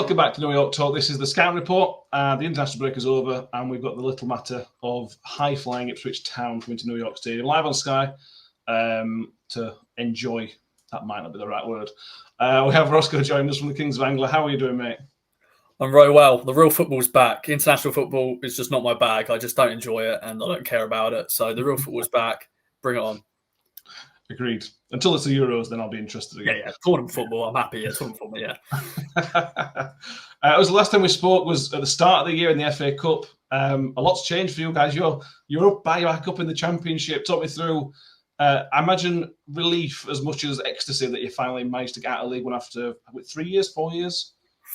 welcome back to New York Talk. This is the Scouting Report. The international break is over, and we've got the little matter of high-flying Ipswich Town coming to New York Stadium, live on Sky, to enjoy. That might not be the right word. We have Rossco joining us from the Kings of Anglia. How are you doing, mate? I'm very well. The real football's back. International football is just not my bag. I just don't enjoy it, and I don't care about it. So the real football's back. Bring it on. Agreed. Until it's the Euros, then I'll be interested again. Yeah. Tournament football, I'm happy. Tournament football, yeah. It was the last time we spoke was at the start of the year in the FA Cup. A lot's changed for you guys. You're up back up in the Championship. Talk me through. I imagine relief as much as ecstasy that you finally managed to get out of League One after 3 years, 4 years.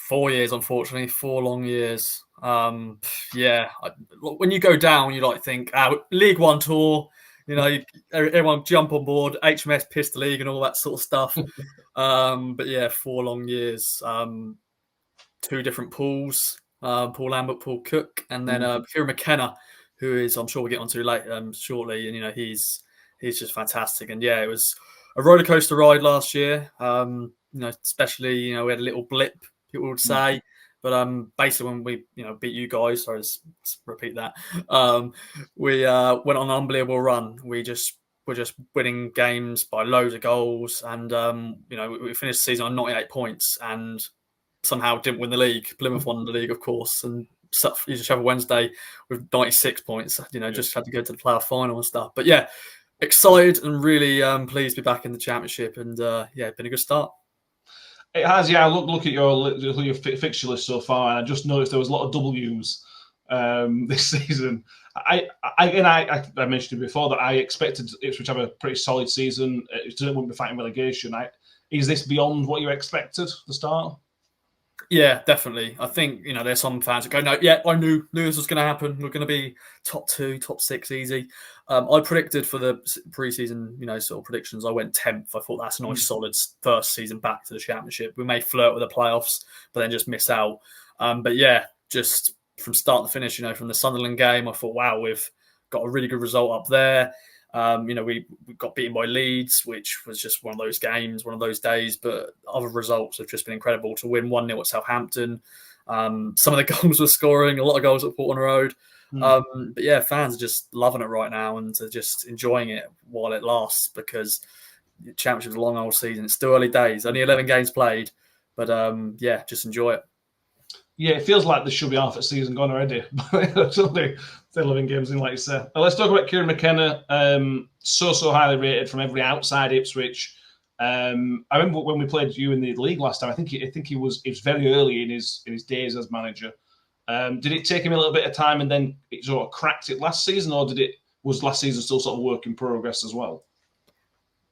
4 years, unfortunately, 4 long years. When you go down, you think League One tour. Everyone jump on board, HMS Pistol League and all that sort of stuff. But yeah, 4 long years, 2 different pools, Paul Lambert, Paul Cook, and then Kieran McKenna, who is, I'm sure we'll get onto shortly. And, he's just fantastic. And yeah, it was a roller coaster ride last year. Especially, we had a little blip, people would say. But basically, when we beat you guys, sorry to repeat that, we went on an unbelievable run. We're just winning games by loads of goals, and we finished the season on 98 points, and somehow didn't win the league. Plymouth won the league, of course, and you just have a Wednesday with 96 points. Just had to go to the playoff final and stuff. But yeah, excited and really pleased to be back in the Championship, and it's been a good start. It has, yeah. Look at your fixture list so far, and I just noticed there was a lot of W's this season. I mentioned it before that I expected Ipswich to have a pretty solid season. It wouldn't be fighting relegation. Is this beyond what you expected at the start? Yeah, definitely. I think there's some fans that go, "No, yeah, I knew this was going to happen. We're going to be top 2, top 6 easy." I predicted for the pre-season, sort of predictions. I went 10th. I thought that's a nice, solid first season back to the Championship. We may flirt with the playoffs, but then just miss out. But yeah, just from start to finish, from the Sunderland game, I thought, wow, we've got a really good result up there. We got beaten by Leeds, which was just one of those games, one of those days. But other results have just been incredible. To win 1-0 at Southampton. Some of the goals we're scoring, a lot of goals at Portland Road. But yeah, fans are just loving it right now and are just enjoying it while it lasts, because the Championship's a long old season. It's still early days, only 11 games played. But just enjoy it. Yeah, it feels like there should be half a season gone already. It's only 11 games in, like you said. Let's talk about Kieran McKenna. So highly rated from every outside Ipswich. I remember when we played you in the league last time. I think he was very early in his days as manager. Did it take him a little bit of time and then it sort of cracked it last season, or was last season still sort of work in progress as well?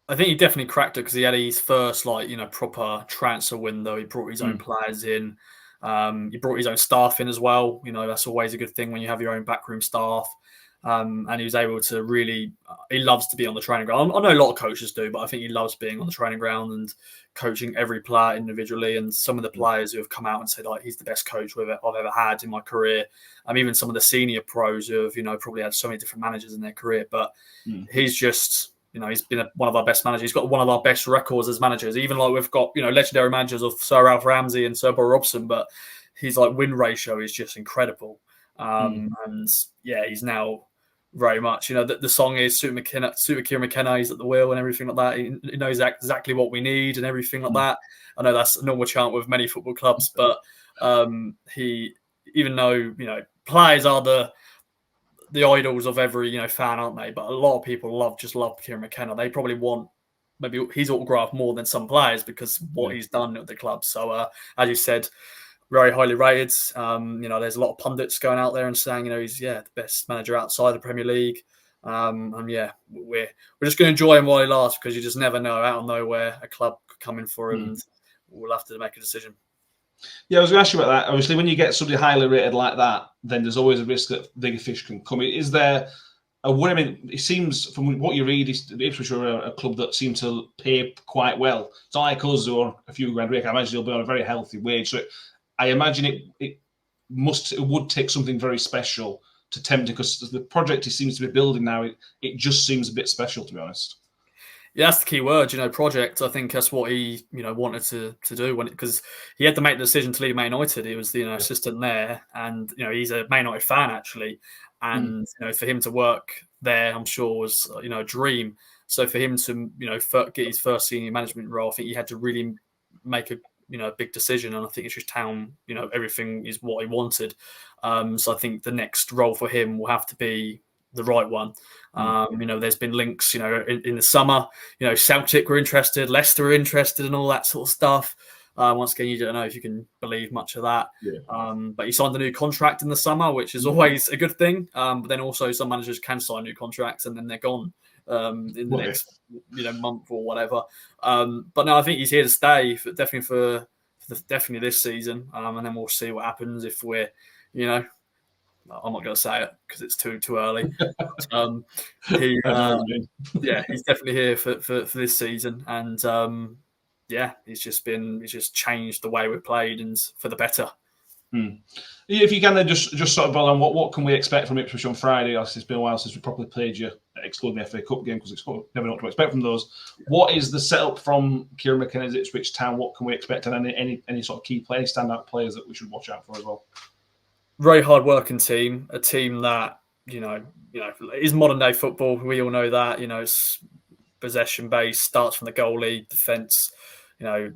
I think he definitely cracked it because he had his first proper transfer window. He brought his own players in. He brought his own staff in as well. That's always a good thing when you have your own backroom staff. And he was able to really, he loves to be on the training ground. I know a lot of coaches do, but I think he loves being on the training ground and coaching every player individually. And some of the players who have come out and said, he's the best coach I've ever had in my career. Even some of the senior pros who have, probably had so many different managers in their career. But he's just, he's been one of our best managers. He's got one of our best records as managers. Even we've got, legendary managers of Sir Ralph Ramsey and Sir Bob Robson, but his win ratio is just incredible. And yeah, he's now very much, the song is Super Kieran McKenna, he's at the wheel and everything like that. He knows exactly what we need and everything like that. I know that's a normal chant with many football clubs, but he, even though, players are the idols of every, fan, aren't they? But a lot of people love Kieran McKenna. They probably want maybe his autograph more than some players because what he's done at the club. So, as you said, very highly rated. There's a lot of pundits going out there and saying, he's the best manager outside the Premier League. And yeah, we're just going to enjoy him while he lasts, because you just never know, out of nowhere, a club could come in for him and we'll have to make a decision. Yeah, I was going to ask you about that. Obviously, when you get somebody highly rated like that, then there's always a risk that bigger fish can come. Is there a way? I mean, it seems from what you read, Ipswich are a club that seem to pay quite well. It's not like us or a few grand rake. I imagine they'll be on a very healthy wage. So I imagine it would take something very special to tempt it, because the project he seems to be building now, it just seems a bit special, to be honest. Yeah, that's the key word, project. I think that's what he, wanted to do because he had to make the decision to leave Man United. He was the assistant there, and he's a Man United fan actually, and for him to work there, I'm sure was a dream. So for him to get his first senior management role, I think he had to really make a big decision, and I think Ipswich Town, everything is what he wanted. So I think the next role for him will have to be the right one. There's been links, in the summer, Celtic were interested, Leicester were interested, and all that sort of stuff. Once again, you don't know if you can believe much of that. But he signed a new contract in the summer, which is always a good thing. But then also some managers can sign new contracts and then they're gone in the next month or whatever. But no, I think he's here to stay definitely this season. And then we'll see what happens if we're, I'm not going to say it because it's too early. He's definitely here for this season, and he's just changed the way we've played and for the better. If you can then just sort of build on what can we expect from Ipswich on Friday? It's been a while since we properly played you, excluding the FA Cup game because it's never know what to expect from those. What is the setup from Kieran McKenna's Ipswich Town? What can we expect, and any sort of key players, standout players that we should watch out for as well? Very hard-working team, a team that is modern-day football. We all know that. It's possession-based, starts from the goalie, defence. They'll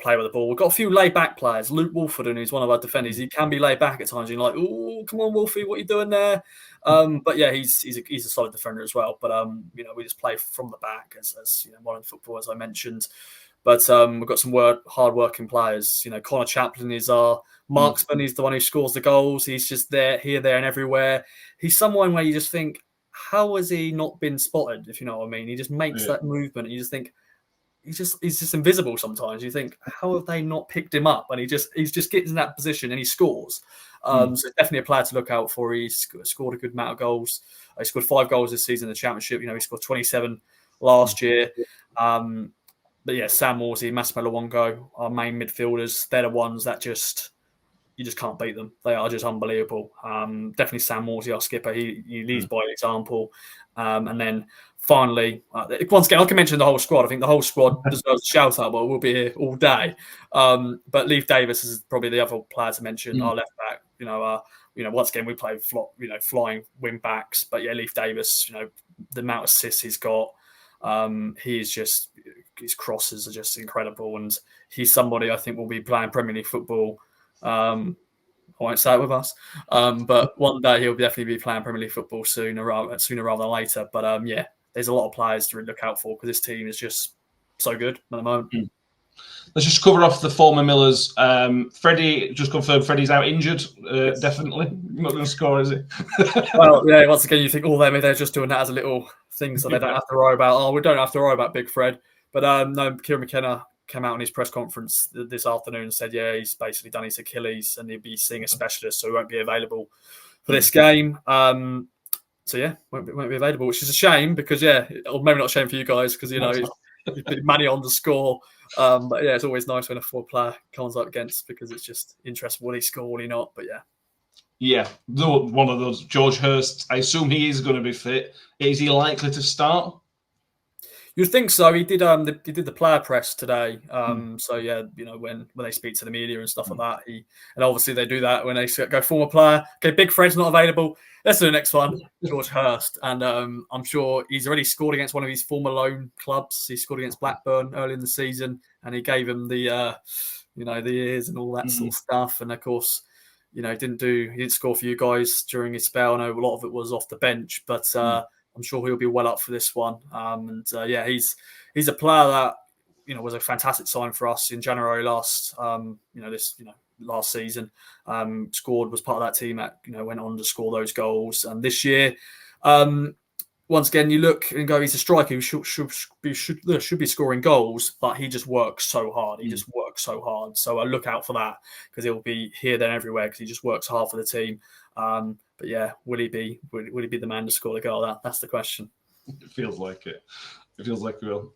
play with the ball. We've got a few laid-back players. Luke Wolforden, who's one of our defenders, he can be laid back at times. You're like, oh, come on, Wolfie, what are you doing there? But yeah, he's a solid defender as well. But we just play from the back as modern football, as I mentioned. But we've got some hard-working players. Connor Chaplin is our marksman. He's the one who scores the goals. He's just there, here, there, and everywhere. He's someone where you just think, how has he not been spotted? If you know what I mean, he just makes that movement, and you just think he's just invisible. Sometimes you think, how have they not picked him up? And he just gets in that position and he scores. So definitely a player to look out for. He's scored a good amount of goals. He scored 5 goals this season in the Championship. He scored 27 last year. But yeah, Sam Morsey, Massimo Luongo, our main midfielders, they're the ones that you just can't beat them. They are just unbelievable. Definitely Sam Morsey, our skipper, he leads by example. And then finally, once again, I can mention the whole squad. I think the whole squad deserves a shout out, but we'll be here all day. But Leif Davis is probably the other player to mention, our left back. Once again, we play flying wing backs. But yeah, Leif Davis, the amount of assists he's got, his crosses are just incredible, and he's somebody I think will be playing Premier League football. I won't say it with us, but one day he'll definitely be playing Premier League football sooner rather than later. But there's a lot of players to really look out for because this team is just so good at the moment. Let's just cover off the former Millers. Freddie, just confirmed Freddie's out injured, definitely. Not going to score, is he? Well, yeah, once again, you think, maybe they're just doing that as a little thing so they don't have to worry about, we don't have to worry about Big Fred. But no, Kieran McKenna came out on his press conference this afternoon and said, he's basically done his Achilles and he'll be seeing a specialist, so he won't be available for this game. So yeah, won't be available, which is a shame because or maybe not a shame for you guys because he's been money on the score. But yeah, it's always nice when a forward player comes up against because it's just interesting. Will he score? Will he not? But yeah. Yeah, one of those. George Hurst, I assume he is going to be fit. Is he likely to start? You'd think so. He did the player press today. So yeah, when they speak to the media and stuff like that, and obviously they do that when they go former player. Okay, Big Fred's not available. Let's do the next one, George Hurst, and I'm sure he's already scored against one of his former loan clubs. He scored against Blackburn early in the season, and he gave him the the ears and all that sort of stuff. And of course, he didn't score for you guys during his spell. I know a lot of it was off the bench, but. I'm sure he'll be well up for this one. He's a player that was a fantastic sign for us in January last season. Was part of that team that went on to score those goals. And this year, once again, you look and go, he's a striker who should be scoring goals, but he just works so hard. So I look out for that because he'll be here, there, and everywhere because he just works hard for the team. But yeah, will he be the man to score the goal? That's the question. It feels like it. It feels like it will.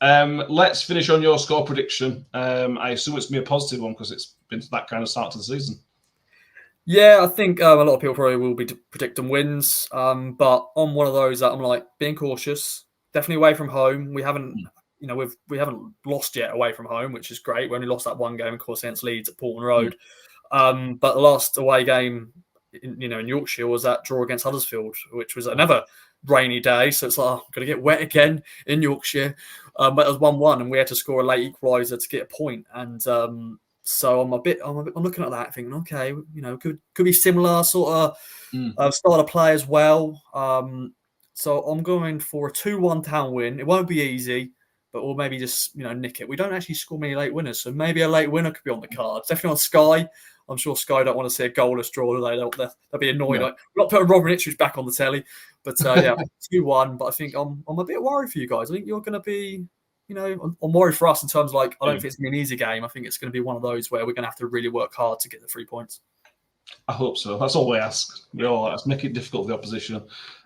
Let's finish on your score prediction. I assume it's going to be a positive one because it's been that kind of start to the season. Yeah, I think a lot of people probably will be predicting wins. But on one of those, I'm like being cautious. definitely away from home. We haven't, we haven't lost yet away from home, which is great. We only lost that one game, of course, against Leeds at Portman Road. But the last away game, in Yorkshire was that draw against Huddersfield, which was another rainy day. So it's like, I'm going to get wet again in Yorkshire. But it was 1-1, and we had to score a late equaliser to get a point. And so I'm looking at that, thinking, okay, could be similar sort of style of play as well. So I'm going for a 2-1 Town win. It won't be easy, but we'll maybe just nick it. We don't actually score many late winners, so maybe a late winner could be on the cards. Definitely on Sky. I'm sure Sky don't want to see a goalless draw, do they? They'll be annoyed. No. I'm not putting Rotherham Ipswich back on the telly, but 2-1. But I think I'm a bit worried for you guys. I think you're going to be, I'm worried for us in terms of I don't think it's going to be an easy game. I think it's going to be one of those where we're going to have to really work hard to get the 3 points. I hope so. That's all we ask. Let's make it difficult for the opposition.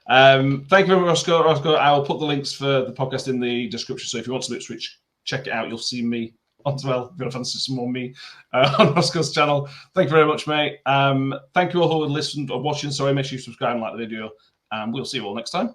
Thank you very much, Rossco. I will put the links for the podcast in the description. So if you want to Ipswich, check it out. You'll see me as well. If you want to fancy some more me on Rossco's channel. Thank you very much, mate. Thank you all who have listened or watching. Sorry, make sure you subscribe and like the video. And we'll see you all next time.